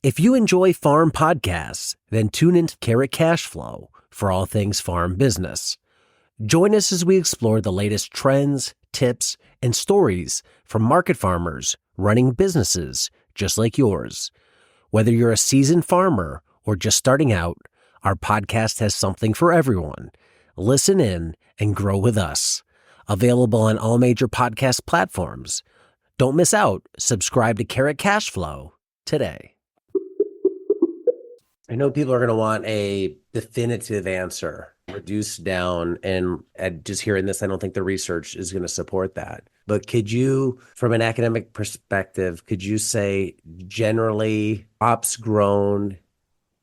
If you enjoy farm podcasts, then tune into Carrot Cash Flow for all things farm business. Join us as we explore the latest trends, tips, and stories from market farmers running businesses just like yours. Whether you're a seasoned farmer or just starting out, our podcast has something for everyone. Listen in and grow with us. Available on all major podcast platforms. Don't miss out. Subscribe to Carrot Cash Flow today. I know people are going to want a definitive answer, reduced down, and just hearing this, I don't think the research is going to support that. But could you, from an academic perspective, could you say generally crops grown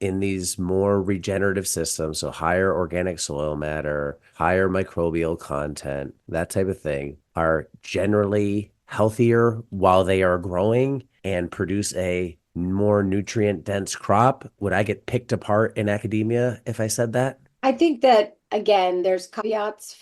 in these more regenerative systems, so higher organic soil matter, higher microbial content, that type of thing, are generally healthier while they are growing and produce a more nutrient dense crop? Would I get picked apart in academia if I said that? I think that, again, there's caveats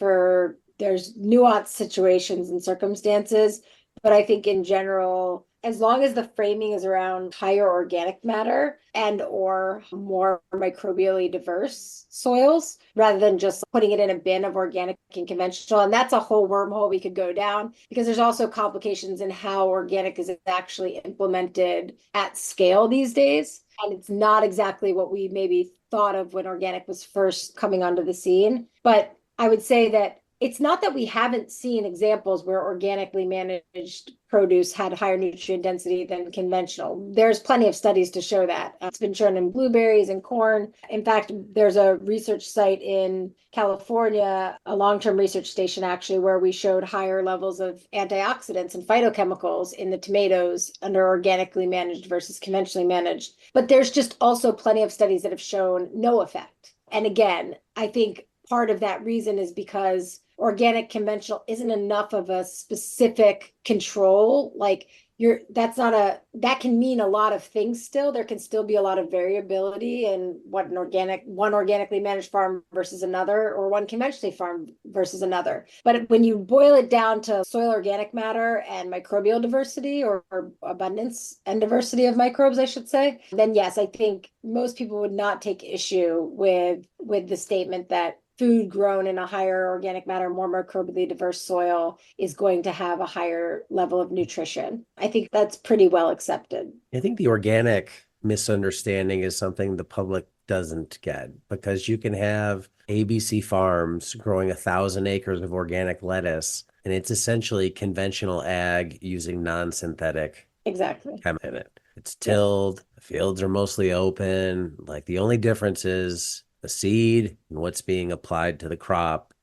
there's nuanced situations and circumstances, but I think in general, as long as the framing is around higher organic matter and or more microbially diverse soils, rather than just putting it in a bin of organic and conventional. And that's a whole wormhole we could go down, because there's also complications in how organic is actually implemented at scale these days. And it's not exactly what we maybe thought of when organic was first coming onto the scene. But I would say that it's not that we haven't seen examples where organically managed produce had higher nutrient density than conventional. There's plenty of studies to show that. It's been shown in blueberries and corn. In fact, there's a research site in California, a long-term research station actually, where we showed higher levels of antioxidants and phytochemicals in the tomatoes under organically managed versus conventionally managed. But there's just also plenty of studies that have shown no effect. And again, I think part of that reason is because organic conventional isn't enough of a specific control. Like that can mean a lot of things still. There can still be a lot of variability in what one organically managed farm versus another, or one conventionally farmed versus another. But when you boil it down to soil organic matter and microbial diversity, or abundance and diversity of microbes, I should say, then yes, I think most people would not take issue with the statement that food grown in a higher organic matter, more microbially diverse soil is going to have a higher level of nutrition. I think that's pretty well accepted. I think the organic misunderstanding is something the public doesn't get, because you can have ABC farms growing 1,000 acres of organic lettuce, and it's essentially conventional ag using non-synthetic Exactly. chemicals in it. It's tilled, the fields are mostly open. Like the only difference is the seed and what's being applied to the crop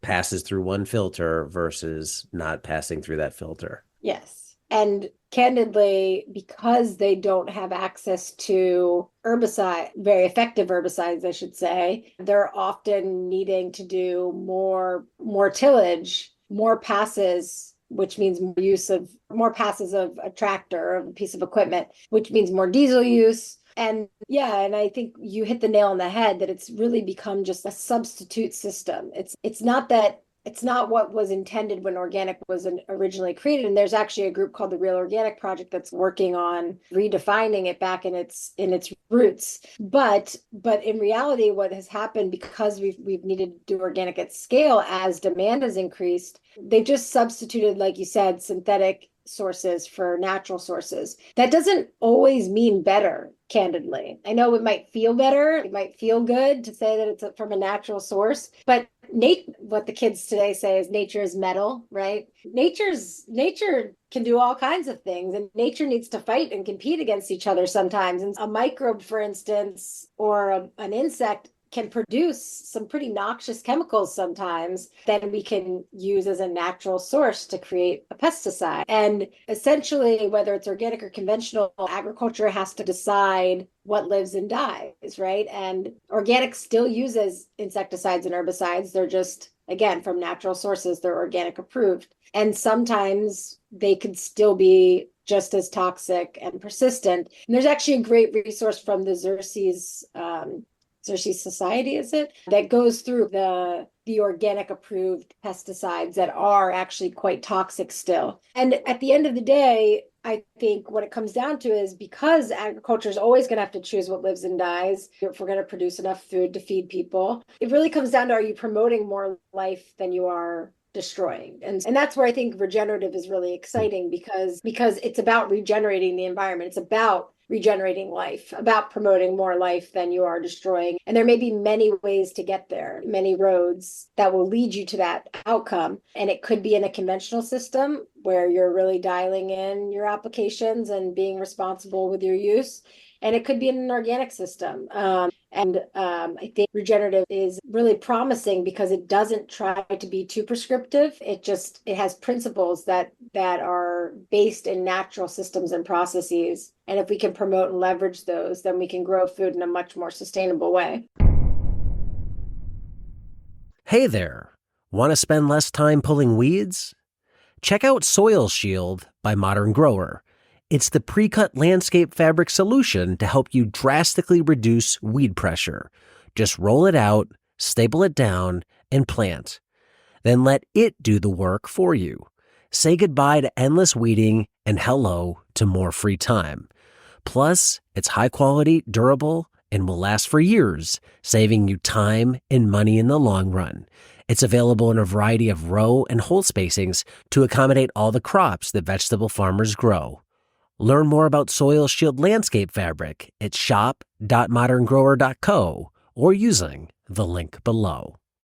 passes through one filter versus not passing through that filter. Yes. And candidly, because they don't have access to very effective herbicides, I should say, they're often needing to do more tillage, more passes, which means more passes of a tractor, of a piece of equipment, which means more diesel use. And yeah, and I think you hit the nail on the head that it's really become just a substitute system. It's not what was intended when organic was originally created. And there's actually a group called the Real Organic Project that's working on redefining it back in its roots. But in reality, what has happened, because we've needed to do organic at scale as demand has increased, they've just substituted, like you said, synthetic sources for natural sources. That doesn't always mean better, candidly. I know it might feel better, it might feel good to say that it's from a natural source, but what the kids today say is nature is metal, right? Nature can do all kinds of things, and nature needs to fight and compete against each other sometimes. And a microbe, for instance, or an insect can produce some pretty noxious chemicals sometimes that we can use as a natural source to create a pesticide. And essentially, whether it's organic or conventional, agriculture has to decide what lives and dies, right? And organic still uses insecticides and herbicides. They're just, again, from natural sources, they're organic approved. And sometimes they could still be just as toxic and persistent. And there's actually a great resource from the Xerces Society, is it? That goes through the organic approved pesticides that are actually quite toxic still. And at the end of the day, I think what it comes down to is because agriculture is always going to have to choose what lives and dies if we're going to produce enough food to feed people. It really comes down to, are you promoting more life than you are destroying? And that's where I think regenerative is really exciting, because it's about regenerating the environment. It's about regenerating life, about promoting more life than you are destroying. And there may be many ways to get there, many roads that will lead you to that outcome. And it could be in a conventional system where you're really dialing in your applications and being responsible with your use. And it could be in an organic system. I think regenerative is really promising because it doesn't try to be too prescriptive. It has principles that are based in natural systems and processes. And if we can promote and leverage those, then we can grow food in a much more sustainable way. Hey there. Want to spend less time pulling weeds? Check out Soil Shield by Modern Grower. It's the pre-cut landscape fabric solution to help you drastically reduce weed pressure. Just roll it out, staple it down, and plant. Then let it do the work for you. Say goodbye to endless weeding and hello to more free time. Plus, it's high quality, durable, and will last for years, saving you time and money in the long run. It's available in a variety of row and hole spacings to accommodate all the crops that vegetable farmers grow. Learn more about Soil Shield landscape fabric at shop.moderngrower.co or using the link below.